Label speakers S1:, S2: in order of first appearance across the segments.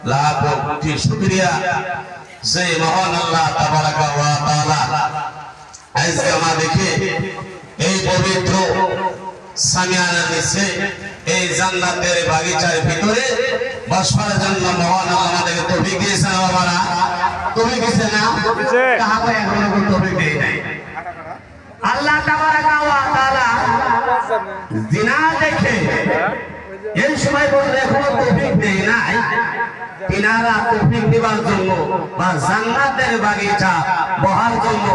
S1: লাখো কোটি শুকরিয়া যে মহান আল্লাহ তাবারাকা ওয়া তাআলা আজকে আমাদেরকে এই পবিত্র সামিয়ানা দিয়েছে, এই জান্নাতের বাগিচার ভিতরে বসবার জন্য মহান আল্লাহ আমাদেরকে তৌফিক দিয়েছে। বাবারা তৌফিক দিয়েছে না? কাহাকে এখনো তৌফিক দেয় নাই। আল্লাহ তাবারাকা ওয়া তাআলা জিনা দেখে এই সময় বলতে এখনো তৌফিক দেয় নাই, তিনারা তৌফিক দেওয়ার জন্য বা জান্নাতের বাগিচা বহার জন্য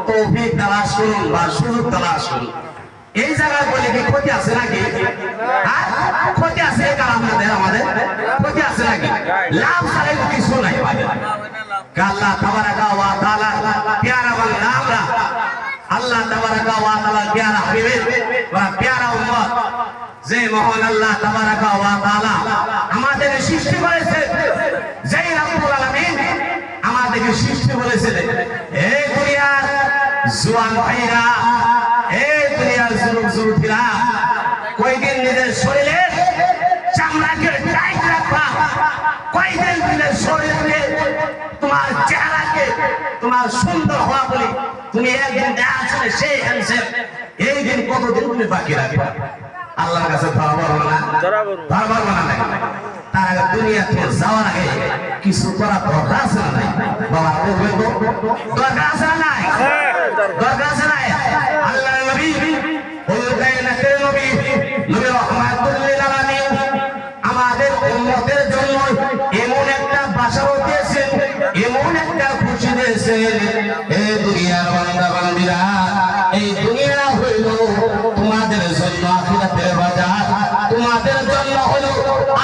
S1: তৌফিক তালাশ করুন বা সুযোগ তালাশ করুন। এই জায়গায় বলে কি ক্ষতি আছে নাকি? ক্ষতি আছে আমাদের ক্ষতি আছে নাকি? লাভ ছাড়া কিছু নাই। আল্লাহ তাবারাকা ওয়া তাআলা প্যারা বান্দা আমরা, আল্লাহ তাবারাকা ওয়া তাআলা প্যারা হাবিবের বা প্যারা উম্মত, যে মহান আল্লাহ তাবারাকা ওয়া তাআলা আমাদের সৃষ্টি করেছে, যেই রব্বুল আলামিন আমাদেরকে সৃষ্টি করেছেন। এই দুনিয়ার জওয়ান ভাইরা, এই দুনিয়ার যুবক যুবতীরা, কয়দিন নিজের শরীরের চামড়াকে টাইট রাখবা, কয়দিন নিজের শরীরকে তোমার চেহারাকে তোমার সুন্দর হওয়া বলি তুমি একদিন দেখা ছিল সেই হ্যান্ডসেট, এই দিন কতদিন তুমি বাকি রাখবা? আল্লাহর কাছে ধরবার না, ধরবার না। তার আগে দুনিয়াতে যাওয়ার আগে কিছু করা দরকার আছে না নাই? বাবা দরকার আছে না নাই? দরকার আছে নাই? আল্লাহর নবী কায়নাতের নবী নবী রাহমাতুল লিল আলামিন আমাদের উম্মতের জন্য এমন একটা বাশাও দিয়েছেন, এমন একটা খুশি দিয়েছেন। এই দুনিয়ার বান্দা বান্দীরা, এই দুনিয়া হইল তোমাদের জন্য আখিরাতের বাজার, তোমাদের জন্য হলো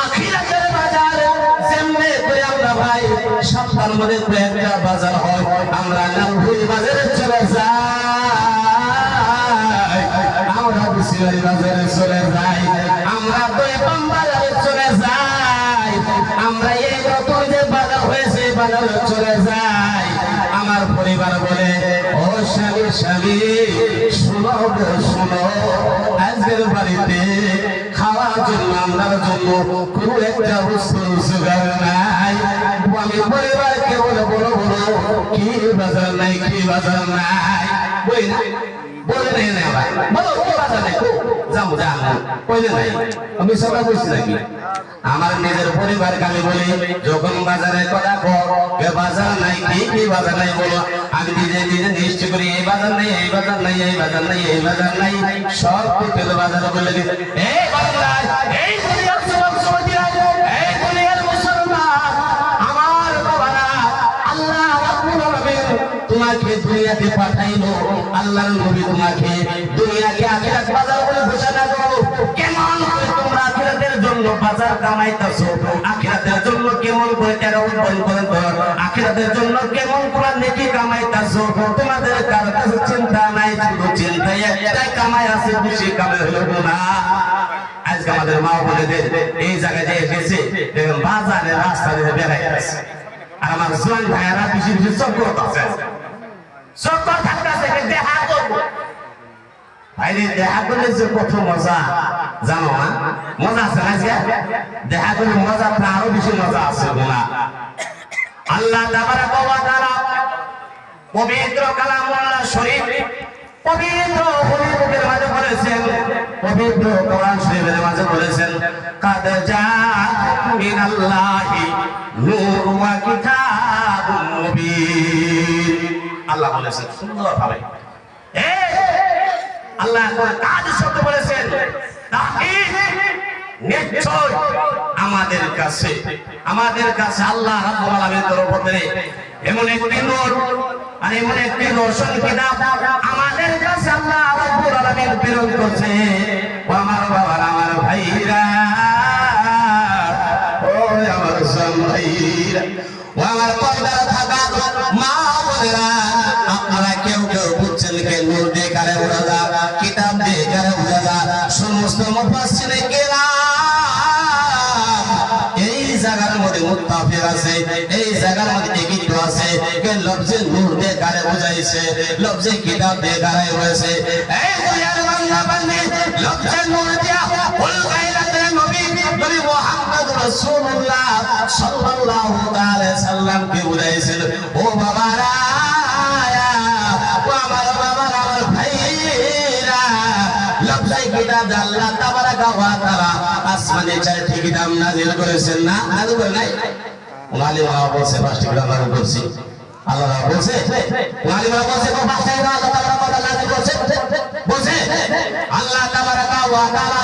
S1: আখিরাতের বাজার। যেমনে করে আমরা ভাই সপ্তাহের মধ্যে একটা বাজার হয়, আমরা নামপুর বাজারে চলে যাই, আমরা বিশাল বাজারে চলে যাই, আমরা দোয়েপাম বাজারে চলে যাই, আমরা এই নতুন যে বাজার হয়েছে বাজারে চলে যাই। আমার পরিবার বলে, ও স্বামী স্বামী শুনো গো শুনো, আজকের বাড়িতে খাওয়ার জন্য আমরার জন্য কোনো একটা বস্তু জোগাড় নাই। আমি পরিবারকে বলে বলো বলো কি বাজার নাই, কি বাজার নাই, বই না বলে নেই না ভাই, বলো কি বাজার নাই, যাবো যাবো কইলে নাই। আমি সবাই বলছি নাকি? আমার নিজের পরিবারকে আমি বলি, যখন বাজারে কথা কর বাজার নাই, কি বাজার নাই বলো, আমি নিজে নিজে নিশ্চয় করি এই বাজার নাই, এই বাজার নাই, এই বাজার নাই, এই বাজার নাই, সব কিছু বাজারে বলে দিই। এই বাংলায়, এই দুনিয়ার যুবক যুবতীরা, এই দুনিয়ার মুসলমান, আমার বাবারা, আল্লাহ রাব্বুল আলামিন তোমাকে দুনিয়াতে পাঠাইলো, আল্লাহর নবী তোমাকে দুনিয়াকে আখিরাত বাজার বলে ঘোষণা করো। কেমন করে তোমরা আখিরাতের জন্য বাজার কামাইতেছো, আখিরাতের জন্য কেমন করে টাকা উৎপন্ন করো, আখিরাতের জন্য কেমন করে নেকি কামাইতেছো, তোমাদের কার কাছে চিন্তা নাই, শুধু চিন্তা একটাই কামাই আছে, বেশি কামাই হলো না। আজকে আমাদের মা বোনেদের এই জায়গায় যে এসেছে দেখুন বাজারে রাস্তা দিয়ে বেড়াই আছে, আর আমার জোয়ান ভাইয়েরা বেশি বেশি চক্কর আছে, চক্কর থাকতেছে দেখা করবো। ভাইরে দেখা করলে যে কত মজা জানো না? মজা আছে না? দেখা করলে মজা আরো বেশি মজা আছে না? আল্লাহ তাবারাকা ওয়া তাআলা পবিত্র কালামুল্লাহ শরীফ, পবিত্র হরিবুকের মাঝে বলেছেন, পবিত্র কোরআন শরীফের মাঝে বলেছেন, কাদ জাআকুম মিনাল্লাহি নূরুন ওয়া কিতাবুম মুবিন। আল্লাহ বলেছেন সুন্দর ভাবে, আল্লাহ কাজ শব্দ বলেছেন, নিশ্চয় আমাদের কাছে আল্লাহ রাব্বুল আলামিনের তরফ থেকে এমন একটি নূর আর এমন একটি রোশন কিতাব আমাদের কাছে আল্লাহ রাব্বুল আলামিন প্রেরণ করছে। ও আমার বাবারা, আমার ভাইরা, ও আমার সব ভাইরা, ও আমার পর্দায় থাকা মা বোনেরা, আপনারা কেউ কেউ বুঝছেন কে নূর দিয়ে কারে বোঝা যায়, কিতাব দিয়ে কারে বোঝা যায়, সমস্ত মুফাসসিরে কেরাম এই জায়গার মধ্যে মুত্তাফিক আছে, এই জায়গার মধ্যে একীভূত আছে। কে লফজে নূর দিয়ে কারে বোঝাইছে, লফজে কিতাব দিয়ে কারে হয়েছে। এই দুনিয়ার বান্দা বান্দি লফজে নূর দিয়া উল গায়রাতের নবী নবী মুহাম্মদ রাসূলুল্লাহ সাল্লাল্লাহু আলাইহি সাল্লাম কে বুঝাইছেন ও বাবারা ও আমার বাবারা আমার ভাইরা লফজাই কিতাব আল্লাহ তাবারাকা ওয়া তাআলা আসমানে চারটি কিতাব নাযিল করেছেন না নাযিল করে নাই ওয়ালিমারা বলছে পাঁচটি কিতাব নাযিল করেছে আল্লাহ বলছে ওয়ালিমারা বলছে তো পাঁচটি কিতাব আল্লাহ তাবারাকা ওয়া তাআলা নাযিল করেছে বলছে আল্লাহ তাবারাকা ওয়া তাআলা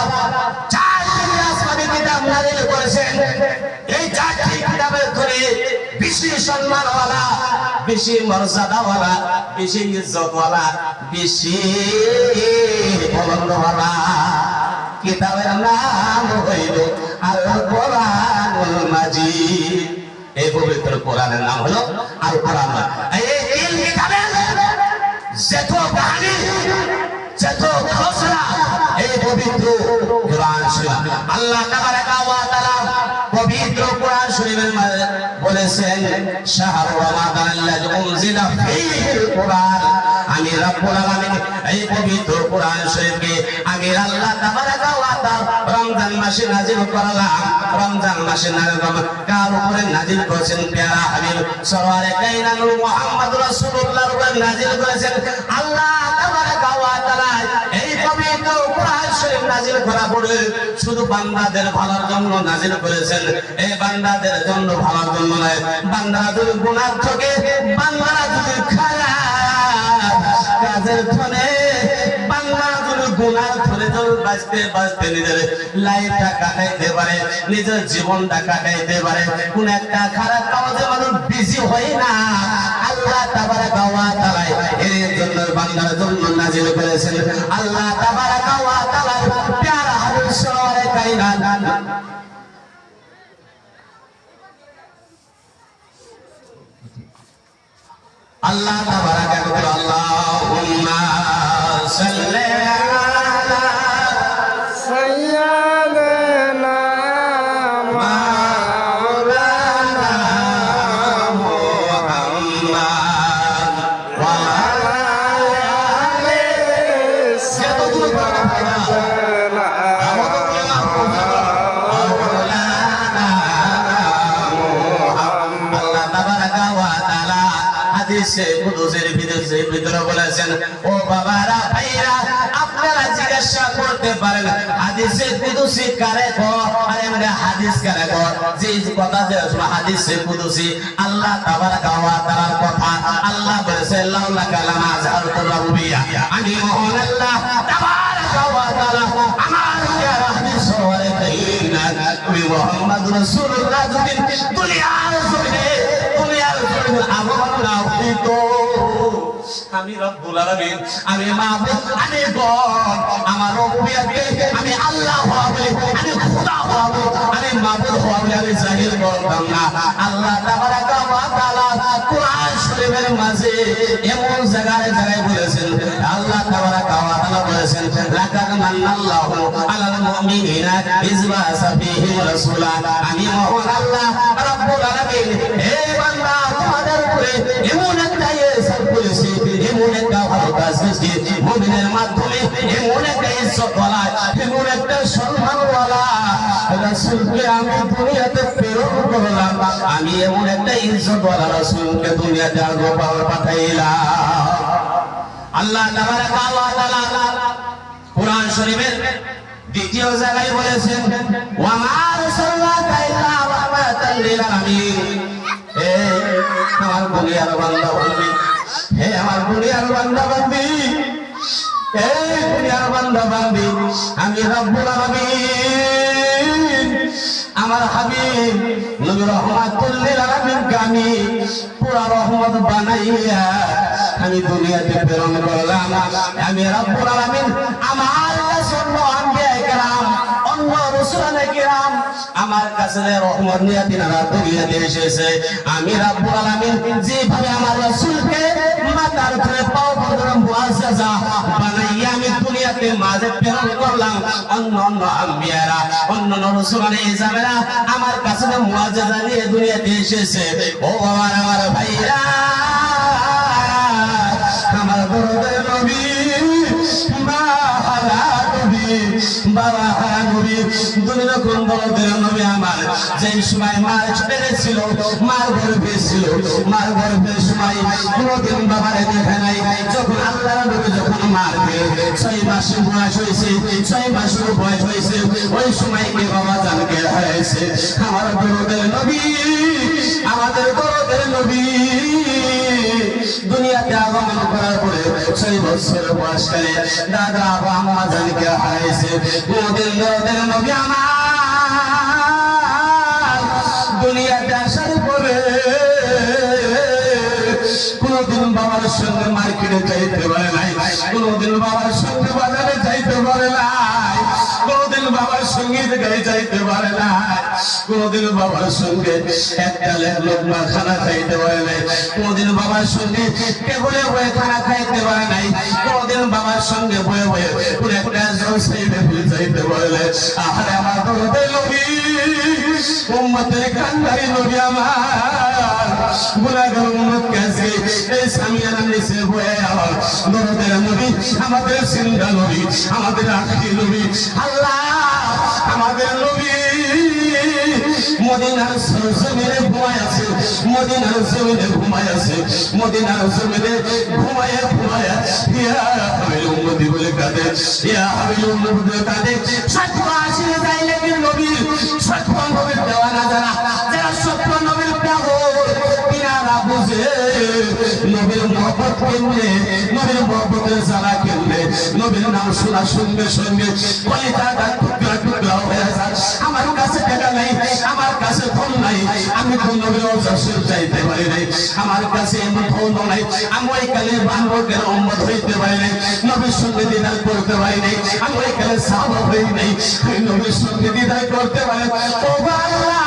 S1: চারটি আসমানি কিতাব নাযিল করেছেন এই চারটি কিতাবের ধরে বেশি সম্মানওয়ালা বেশি মর্যাদাওয়ালা বেশি ইজ্জতওয়ালা বেশি বলন্দওয়ালা কিতাবের নাম হইল আল কোরআনুল মাজিদ এই পবিত্র কোরআনের নাম হলো আল কোরআন এই তিন কিতাবের যত কাহিনী যত ঘোষণা এই পবিত্র কোরআন শরীফ আল্লাহ তাবারাকা ওয়া তাআলা পবিত্র কোরআন শরীফের মধ্যে বলেছেন শাহরু রমাদানাল্লাযী উনজিলা ফীহিল কোরআন আমি রব্বুল আলামিন এই পবিত্র কোরআন শরীফকে আমি আল্লাহ তাবারাকা ওয়া তাআলা রমজান মাসে নাযিল করলাম রমজান মাসে কার উপরে নাযিল করেছেন প্যারা হাবিব সরওয়ারে কায়নাত মুহাম্মদ রাসূলুল্লাহর উপরে নাযিল করেছেন আল্লাহ তাবারাকা ওয়া তাআলা এই পবিত্র কোরআন শরীফ নাযিল করা পড়ে শুধু বান্দাদের ভালোর জন্য নাযিল করেছেন এই বান্দাদের জন্য ভালোর জন্য নয় বান্দারা যদি গুনাহ থেকে বান্দারা যদি খারাপ কাজের ফলে বান্দারা যদি গুনাহ ধরে ধরে বাঁচতে বাঁচতে নিজের লাইফটা কাটাইতে পারে নিজের জীবনটা কাটাইতে পারে কোন একটা খারাপ কাজে মানুষ বিজি হয় না আল্লাহ তাবারাকা ওয়া তাআলা এর জন্য বান্দার জন্য নাযিল করেছেন আল্লাহ তাবারাকা ওয়া তাআলা প্যারা হাবিব সরওয়ারে কায়নাত আল্লাহ তাবারাকা ওয়া তাআলা আল্লাহুম্মা সাল্লি আলা সাইয়্যিদিনা মাওলানা মুহাম্মদ ওয়া আলা আলিহি হাদিসে কুদসির ভিতরে বলেছেন ও বাবারা ভাইরা আপনারা জিজ্ঞাসা করতে পারেন হাদিসে কুদসি কারে কো আরে মানে হাদিস কারে কো যে কথা যে হাদিসে কুদসি আল্লাহ তাবারাকা ওয়া তাআলার কথা আল্লাহ বলেছে লাউলা কালামা জাহারতু রাব্বিয়া আমি মহান আল্লাহ তাবারাকা ওয়া তাআলা আমার প্যারা হাদিস সওয়ারে কাইনাত আমি মুহাম্মদ রাসূলুল্লাহ যদি দুনিয়ার জমিনে আমি রব্বুল আলামিন আমি মাবুদ আমি গড আমার রব্বিয়াকে আমি আল্লাহ হওয়া বলে আমি খোদা হওয়া বলে আমি মাবুদ হওয়া বলে আমি জাহির করতাম না আল্লাহ তাবারাকা ওয়া তাআলা কোরআন শরীফের মাঝে এমন জায়গায় জায়গায় বলেছেন আল্লাহ তাবারাকা ওয়া তাআলা বলেছেন লাকাদ মান্নাল্লাহু আলাল মুমিনিনা ইয বা'সা ফীহিম রাসূলা আমি মহান আল্লাহ রব্বুল আলামিন হে বান্দা তোমাদের উপরে এমন একটা ইহসান করেছি এমন একটা ভালো কাজ করেছি মুমিনের মাধ্যমে এমন একটা ইজ্জতওয়ালা এমন একটা সম্মানওয়ালা রাসূলকে আমি দুনিয়াতে প্রেরণ করলাম আমি এমন একটা ইজ্জতওয়ালা রাসূলকে দুনিয়াতে পাঠাইলাম আল্লাহ তাবারাকা ওয়া তাআলা কোরআন শরীফের দ্বিতীয় জায়গায় বলেছেন ওয়া মা আরসালনাকা ইল্লা রাহমাতাল লিল আলামিন হে আমার দুনিয়ার বান্দা বান্দি হে আমার দুনিয়ার বান্দা বান্দি হে দুনিয়ার বান্দা বান্দি আমি রব্বুল আলামিন আমার হাবিব নবী রাহমাতুল লিল আলামিন আমি পুরা রহমত বানাইয়া আমি দুনিয়াতে প্রেরণ করলাম আমি রব্বুল আলামিন আমার রাসূল আম্বিয়া کرام অন্য রাসূলুল্লাহ کرام আমার কাছে রহমত নিয়ে তিনারা দুনিয়াতে এসেছে আমি রব্বুল আলামিন যেভাবে আমার রাসূলকে মাথার উপরে পাও পর্যন্ত মুআজ্জাজা বানাইয়া আমি দুনিয়াতে মাঝে প্রেরণ করলাম অন্য আম্বিয়ারা অন্য রাসূলুল্লাহ ইজামেরা আমার কাছে মুআজ্জাজা নিয়ে দুনিয়াতে এসেছে ও আমার ভাইরা আমার বড়দের নবী মা হালা নবী বাবা নবী দুনিয়া কোন দরদের নবী আমার যেই সময় মার পেরেছিল মার গর্ভে ছিল মার গর্ভের সময় কোনদিন বাবারে দেখে নাই যখন আল্লাহর নবী যখন মার পেয়ে 6 মাস বয়স হয়েছে 6 মাসের বয়স হয়েছে ওই সময় কে বাবা জানকে হয়েছে আমার দরদের নবী আমাদের দরদের নবী দুনিয়াতে আগমন করার পরে 6 বছর বয়সকালে দাদা বাবা আম্মা জানকে হারাইছে কোনদিন দরদের নবী আমার দুনিয়াতে আসার পরে কোনদিন বাবার সঙ্গে মার্কেটে যাইতে পারে নাই কোনদিন বাবার সঙ্গে বাজারে যাইতে পারে নাই কোনদিন বাবার সঙ্গীত গায়ে যাইতে পারে না কোনদিন বাবার সঙ্গে একটা লোকমা খানা খাইতে পারে নাই কোনদিন বাবার সঙ্গে টেবলে বয়ে খানা খাইতে পারে নাই কোনদিন বাবার সঙ্গে বয়ে বয়ে কোন একটা জলসাইতে যাইতে পারে নাই আরে আমার দরদের নবী উম্মতের কান্দারি নবী আমার গুনাহগার উম্মতকে আজকে এই সামিয়ানার নিচে বয়ে আমার দরদের নবী আমাদের জিন্দা নবী আমাদের আখি নবী আল্লাহ আমাদের নবী মদিনার জমিনে ঘুমায় আছে মদিনার জমিনে ঘুমায় আছে মদিনার জমিনে ঘুমায় ঘুমায় ইয়া হাবিল উম্মতি বলে কাঁদে ইয়া হাবিল উম্মতি বলে কাঁদে সত্য আসলে যাইলে কি নবীর সত্য নবীর দেওয়ানা যারা যারা সত্য নবীর পাগল কিনারা বুঝে নবীর মহব্বত কেমনে নবীর মহব্বতের জ্বালা কেমনে নবীর নাম শোনা সঙ্গে সঙ্গে কলিজাটা টুকরা টুকরা হয়ে যায় আমার কাছে টাকা নাই আমার কাছে ফোন নাই আমি তো নবীর অজস্র চাইতে পারি নাই আমার কাছে এমন ফোন নাই আমি ওই কালে বান্ধবের উম্মত হইতে পারি নাই নবীর সঙ্গে দিদার করতে পারি নাই আমি ওই কালে সাহাবা হই নাই নবীর সঙ্গে দিদার করতে পারি ও আল্লাহ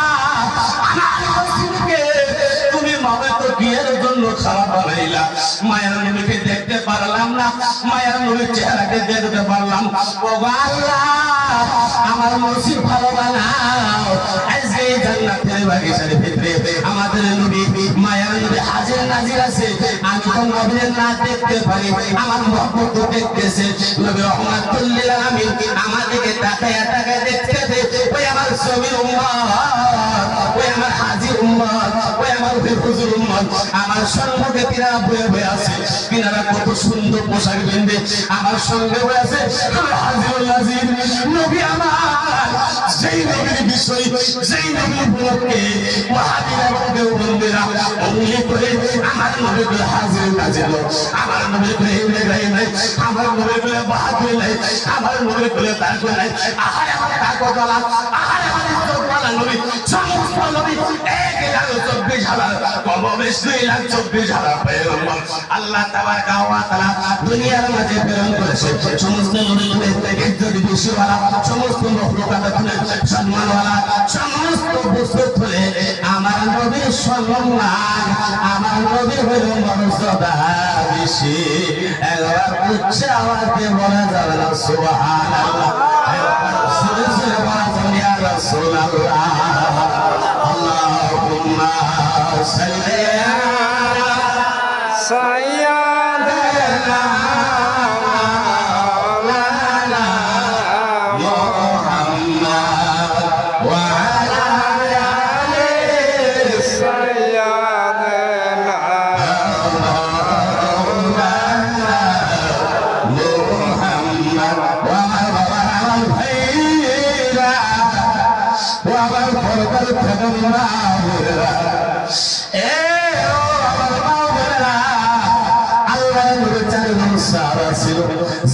S1: তুমি মামা তো বিয়ের জন্য খারাপ বানাইলা মায়ের নবীকে দেখতে পারলাম না মায়ের নবীর চেহারাকে দেখতে পারলাম ও আল্লাহ আমার নসিব ভালো বানাও আজকে জান্নাতের বাগিচার ভিতরে আমাদের নবী মায়ের নবী হাজির নাজির আছে আমি তো নবীর না দেখতে পারি আমার মহব্বত দেখতেছে নবী রহমাতুল লিল আলামিন আমাদেরকে তাকায় তাকায় দেখতেছে ওই আমার সবির উম্মত ওই আমার হাজির উম্মত ওই আমার হুজুর উম্মত আমার সম্মুখে তিনারা বয়ে বয়ে আছে তিনারা কত সুন্দর পোশাক বেঁধে আমার সঙ্গে বয়ে আছে আমার হাজিরুল নাজির নবী আমার যেই নবীর বিষয় যেই নবীর উপলক্ষে ওয়াহাবিরা এবং দেওবন্দিরা অমলি করে আমার নবীকে হাজির নাজির আমার নবীকে ইব্রাহিম নাই আমার নবীকে বাহাদুর নাই আমার নবীকে তাকওয়া নাই আহারে আমার তাকওয়া বলা আহারে আমার ইজ্জত বলা নবী সমস্ত নবী 1,24,000 কম বেশ 2,24,000 পয়গম্বর আল্লাহ তাবারক ওয়া তাআলা দুনিয়ার মাঝে প্রেরণ করেছে সমস্ত নবীদের থেকে ইজ্জত বেশিওয়ালা সমস্ত মখলুকাতের সম্মানওয়ালা সমস্ত বস্তু ধরে আমার নবীর সম্মান আমার নবীর হইল মর্যাদা বেশি একবার উচ্চ আওয়াজে বলা যাবে না সুবহানাল্লাহ সুরে সুরে বলা যাবে ইয়া রাসূলুল্লাহ আল্লাহুম্মা সাল্লি আলা সাইয়্যিদিনা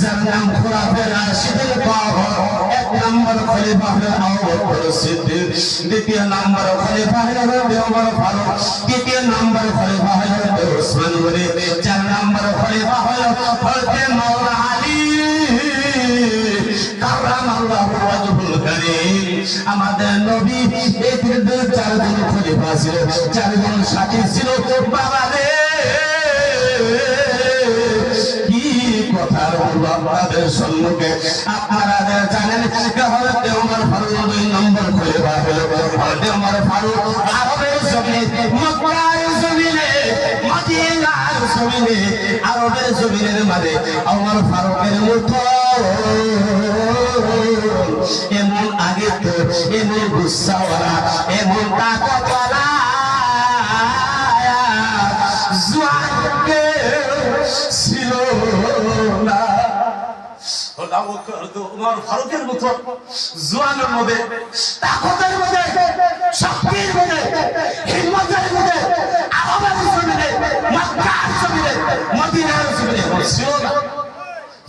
S1: যার নাম খোলাফায়ে রাশিদুল বাহর এক নম্বর খলিফা হলেন আবু বকর সিদ্দিক দ্বিতীয় নম্বর খলিফা হলেন ওমর ফারুক তৃতীয় নম্বর খলিফা হলেন ওসমান গনি চার নম্বর খলিফা হলেন হযরত মাওলানা আলী কাররামাল্লাহু ওয়াজহুল কারীম আমাদের নবী এই চারজন খলিফা ছিল চারজন সাথী ছিল বাবা রে আপনাদের সম্মুখে আপনারা জানেন হযরত ওমর ফারুক 2 নম্বর খলিফা হলো হযরত ওমর ফারুক আরবের জমিনে মক্কার জমিনে মদিনার জমিনে আরবের জমিনের মাঝে ওমর ফারুকের মতো এমন গুসাওয়ালা এমন তাকতওয়ালা জওয়ানকে ছিল না। ওমর ফারুকের মতো জওয়ানের মধ্যে তাকতের মধ্যে শক্তির মধ্যে হিম্মতের মধ্যে আরবের জমিনে মক্কার জমিনে মদিনার জমিনে ছিল না।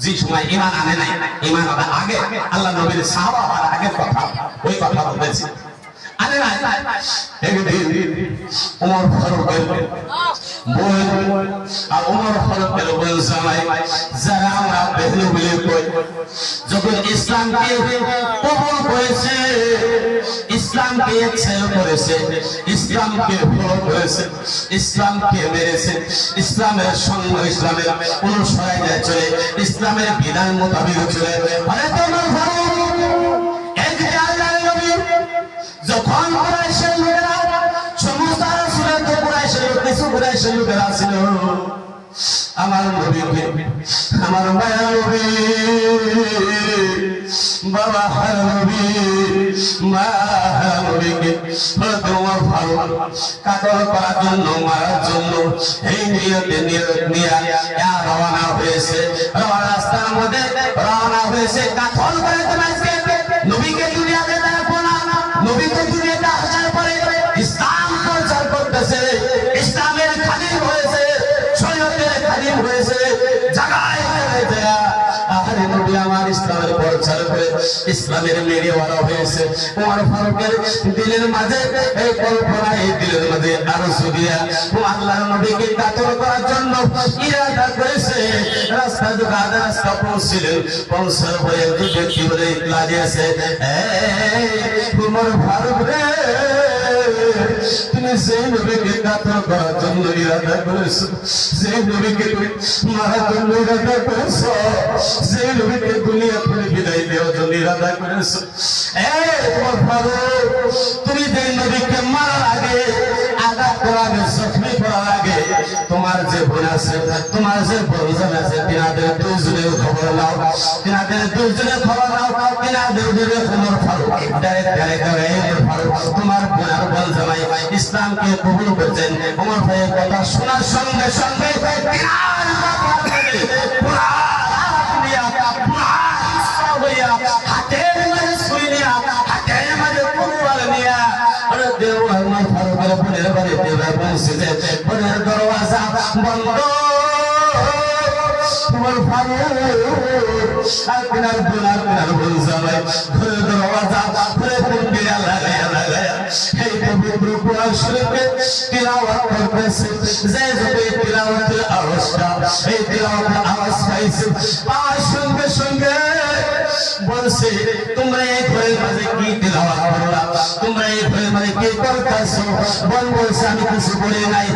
S1: যে সময় ঈমান আনে নাই, ঈমান আনার আগে আল্লাহ নবীর সাহাবার আগে কথা ওই কথা বলেছে আনে নাই। একদিন ওমর ফারুকের বোন আর ওমর ফারুকের বোন জামাই যারা আমরা বেহলু বলে কই, যখন ইসলামকে কবুল করেছে, ইসলামকে একসেপ্ট করেছে, ইসলামকে ফলো করেছে, ইসলামকে মেরেছে, ইসলামের সঙ্গ ইসলামের অনুসরণে চলে, ইসলামের বিধান মোতাবেক চলে, যখন কুরাইশের লোকেরা সমস্ত রাসূলের তো কুরাইশের কিছু কুরাইশের লোকেরা ছিল আমার নবীকে, আমার মায়া নবী, বাবা নবী, মা নবীকে ওমর ফারুক কাতল করার জন্য, মারার জন্য এই নিয়তে নিয়ে রওনা হয়েছে। রাস্তার মধ্যে রওনা হয়েছে কাতল করে তোমাকে নবীকে দুনিয়াতে দেখো না, নবীকে দুনিয়াতে আসার পরে ইসলাম প্রচার করতেছে, ইসলামের খাদিম হয়েছে, শরীয়তের খাদিম হয়েছে, জায়গায় জায়গায় আরে নবী আমার ইসলামের প্রচার করে ইসলামের মেরিওয়ালা হয়েছে। ওমর ফারুকের দিলের মাঝে এই কল্পনা, এই দিলের মাঝে আরজু দিয়া ও আল্লাহর নবীকে কাতল করার জন্য ইরাদা করেছে। রাস্তা যখন রাস্তা পৌঁছলেন, পৌঁছার পরে একজন ব্যক্তি বলে ইতলা দিয়েছে, ওমর ফারুক রে, তুমি সেই নবীকে কাতল করার জন্য ইরাদা করেছো, সেই নবীকে তুমি মারার জন্য ইরাদা করেছো, সেই নবীকে দুনিয়া থেকে বিদায় দেওয়ার জন্য ইরাদা করেছো। ওমর ফারুক, তুমি যেই নবীকে মারার আগে, আঘাত করার আগে, জখমি করার আগে তোমার যে বোন আছে, তোমার যে বোন আছে, তিনাদের দুইজনের খবর নাও, তিনাদের দুইজনের খবর নাও, তিনাদের দুইজনের ওমর ফারুক ওমর ফারুক তোমার বোন আর বোন জামাই ইসলামকে কবুল করেছেন। ওমর ভাইয়ের কথা শোনার সঙ্গে সঙ্গে হাতের মাঝে ছুরি নিয়া, হাতের মাঝে তরোয়ার নিয়া ওমর ফারুকের বোনের বাড়িতে পৌঁছেছে। বোনের দরওয়াজা বন্ধ, ওমর ফারুক আর তিনার বোন আর তিনার বোন জামাই ঘরের দরওয়াজা খুলে কুন্ডিয়া লাগায়া লাগায়া এই পবিত্র কোরআন শরীফকে তিলাওয়াত করতেছে। যে যবে তিলাওয়াতের আওয়াজটা, এই তিলাওয়াতের আওয়াজ পাইছে, পাওয়ার সঙ্গে সঙ্গে বলছে, তোমরা এই ঘরের মাঝে কি তিলাওয়াত করলা, তোমরা এই ঘরের মাঝে কি করতেছো? বলছে আমি কিছু বলি নাই।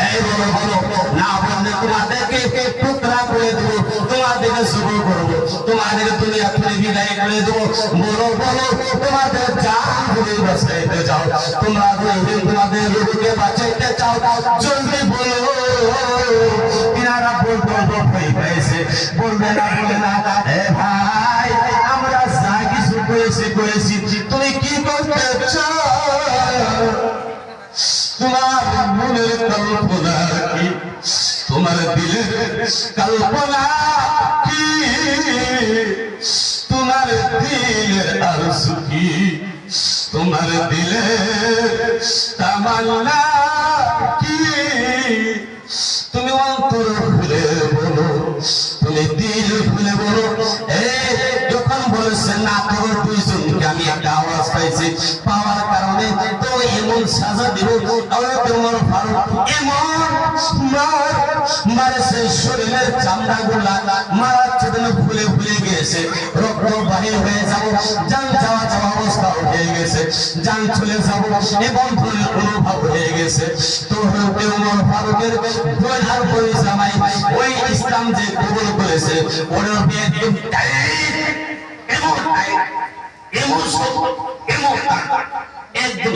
S1: এই বলো বলো, না বললে তোমাদেরকে টুকরা করে দেবো, তোমাদেরকে শুরু করবো, তোমাদের দুনিয়া থেকে বিদায় করে দেবো। বলো বলো, তোমাদের জান ধরে বাঁচাইতে চাও, তোমরা তোমাদের রূপকে বাঁচাইতে চাও, জলদি বলো। তিনারা বলতে ভয় পেয়েছে, বলবে না বলে না, ভাই আমরা যা কিছু করেছি তুমি কি করতে চাও? তোমার মনের কল্পনা কি, তোমার দিলের কল্পনা কি, তোমার দিলের আরজু কি, তোমার দিলের তামান্না কি? তুমি অন্তর খুলে বলো, তুমি দিল খুলে বলো। যখন বলেছেন না তোর দুইজনকে আমি একটা আওয়াজ পাইছি, পাওয়ার কারণে তো এমন সাজা দিব, ওমর ফারুক এমন মারেছে, শরীরের চামড়া গুলা মারার জন্য ফুলে ফুলে গিয়েছে, রক্ত বাহির হয়ে যাবো, জান যাওয়া যাওয়া অবস্থা হয়ে গেছে, জান চলে যাবো এবং ফুলের অনুভব হয়ে গেছে। তো ওমর ফারুকের বোন আর বোন জামাই ওই ইসলাম যে কবুল করেছে, ওর একদম এমন এমন এমন একদম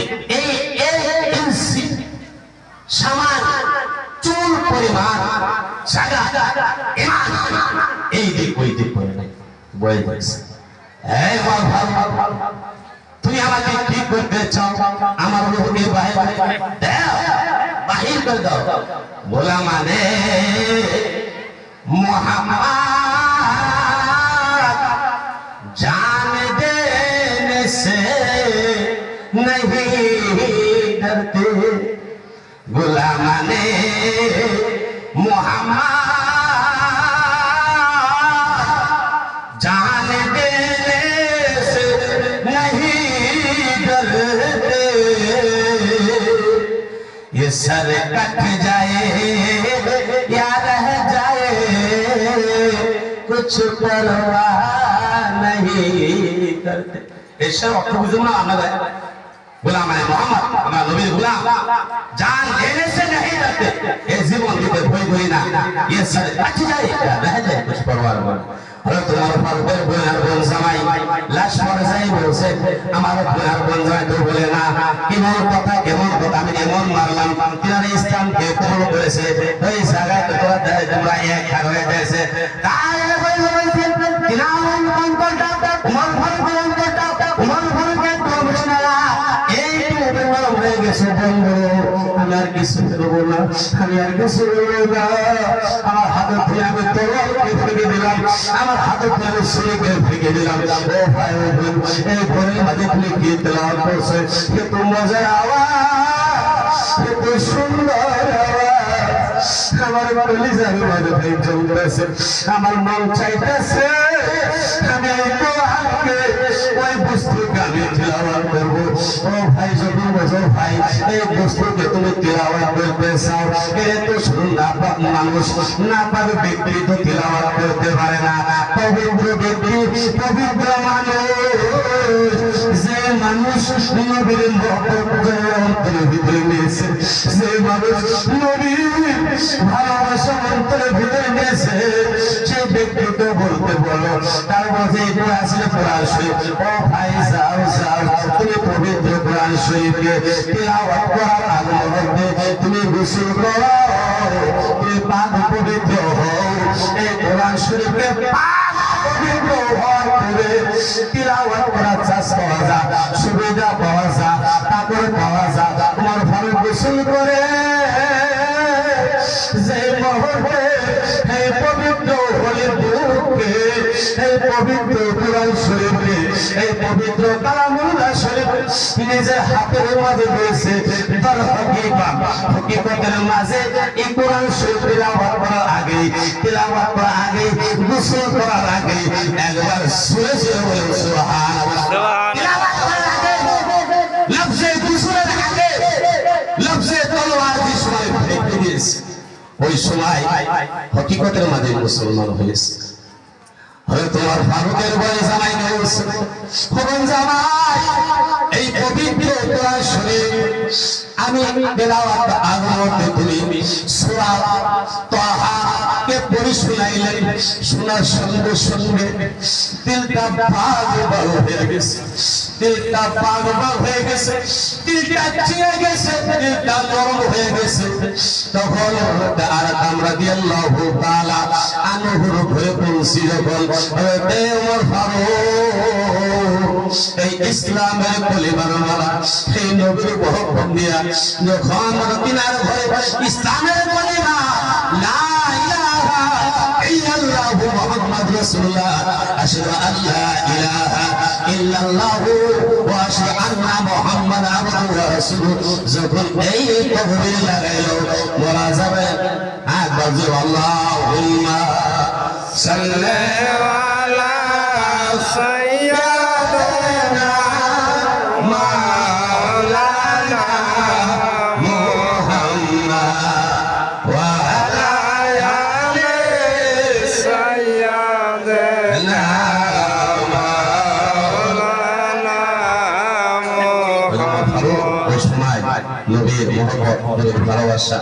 S1: সামান চুল পরিমাণ জায়গা এই দিক ওই দিক করে নাই বয়ে দিয়েছে। তুই আমাকে করতে চাও আমার রূহকে বাহির করে দাও। বলা মানে मोहम्मद जान देने से नहीं डरते गुलाम ने मोहम्मद जान देने से नहीं डरते ये सर कट जाए या रह जाए कुछ परवाह नहीं करते। ऐसा वक्त बुजुर्ग आना गुलाम है मोहम्मद हमारा नबी गुलाम जान देने से नहीं डरते। ये जीवन की कोई कोई ना ये सर कट जाए या रह जाए कुछ परवाह नहीं। और तुम्हारे पास कोई गुनाह बोल समाई लाश पर जाए बोलसे हमारे गुनाह बोल जाए तो बोले ना कि मोर কথা কেমন কথা আমি এমন মারলাম তিনার ইসলাম কে কবুল করেছে ওই জায়গায় তো তোমরা এক হার হয়ে গেছে তাই কই বলেছে তিনার অন্তরটা মন ভরে অন্তরটা মন ভরে তোমরা না এই তোমরা হয়ে গেছে বন্ধু আমি আর কিছু করব না আমি আর কিছু করব না আমার হাতে ধরে আমি তলোয়ারকে ফেলে দিলাম আমার হাতে ধরে ছুরিকে ফেলে দিলাম ও ভাই ও বোন এই ঘরের মাঝে তুমি কি তেলাওয়াত করছো যে তো মজার আওয়াজ এত সুন্দর আওয়াজ আমার কলিজার মাঝে ভাই চলতেছে আমার মন চাইতেছে আমি এই কোরআনকে ওই বস্তুকে আমি তেলাওয়াত করব। ও ভাই যখন বলো ভাই এই বস্তুকে তুমি তেলাওয়াত করতে চাও এর তো শুধু নাপাক মানুষ নাপাক ব্যক্তি তো তেলাওয়াত করতে পারে না। পবিত্র ব্যক্তি পবিত্র মানুষ যে মানুষ নবীর মহব্বত অন্তরের ভিতরে নিয়েছে যে মানুষ নবীর ভালোবাসা অন্তরের ভিতরে নিয়েছে সেই ব্যক্তি তো বলতে বলো তার মধ্যে এটা আসলে কোরআন শরীফ। ও ভাই যাও যাও তুমি পবিত্র কোরআন শরীফকে তেলাওয়াত করার আগে মধ্যে তুমি গোসল করো তুমি পাক পবিত্র হও এই কোরআন শরীফকে পাক পবিত্র হওয়ার পরে তেলাওয়াত করার চাষ পাওয়া যায় সুবিধা পাওয়া যায় তারপরে পাওয়া যায় তোমার ভালো গোসল করে যে মহরে এই পবিত্র হলে বুকে এই পবিত্র কোরআন শরীফকে এই পবিত্র কালামুল্লাহ শরীফ নিজের হাতের মাঝে রয়েছে তার হকিকতের মাঝে এই কোরআন শরীফ তেলাওয়াত করার আগে গোসল করার আগে একবার সুরে সুরে বলে সুবহানাল্লাহ। তেলাওয়াত করার আগে লফজে গোসলের আগে লফজে তলোয়ার যে সময় ফেলে দিয়েছে ওই সময় হকিকতের মাঝে মুসলমান হয়েছে। হয়ে তোমার ফারুকের বয়স জামাই গেছে খবর জামাই এই পবিত্র কোরআন শরীফ আমি তেলাওয়াত আগমতে তুমি সূরা তাহা কে পড়ে শুনাইলেন। শোনার সঙ্গে সঙ্গে দিলটা পাগল হয়ে গেছে দিলটা চিয়ে গেছে দিলটা নরম হয়ে গেছে। তখন আর রাদিয়াল্লাহু তাআলা আনহুর ঘরে পৌঁছি যখন ওমর ফারুক এই ইসলামের কলিমার মালা এই নবীর মহব্বত নিয়ে যখন মদিনার ঘরে ইসলামের কলিমা লা ইলাহা ইল্লাল্লাহু মুহাম্মাদুর রাসূলুল্লাহ আশহাদু আল্লা ইলাহা ইল্লাল্লাহু ওয়া আশহাদু আন্না মুহাম্মাদান আবদুহু ওয়া রাসূলুহু যখন এই তাকবীর লাগাইলো বলা যাবে আকবাজু আল্লাহুম্মা সাল্লি আলা সাইয়্যিদিনা মাওলানা মুহাম্মাদ ওয়া আলা আলি সাইয়্যিদিনা মাওলানা মুহাম্মাদ। ওই সময় নবীর মহব্বত নবীর ভালোবাসা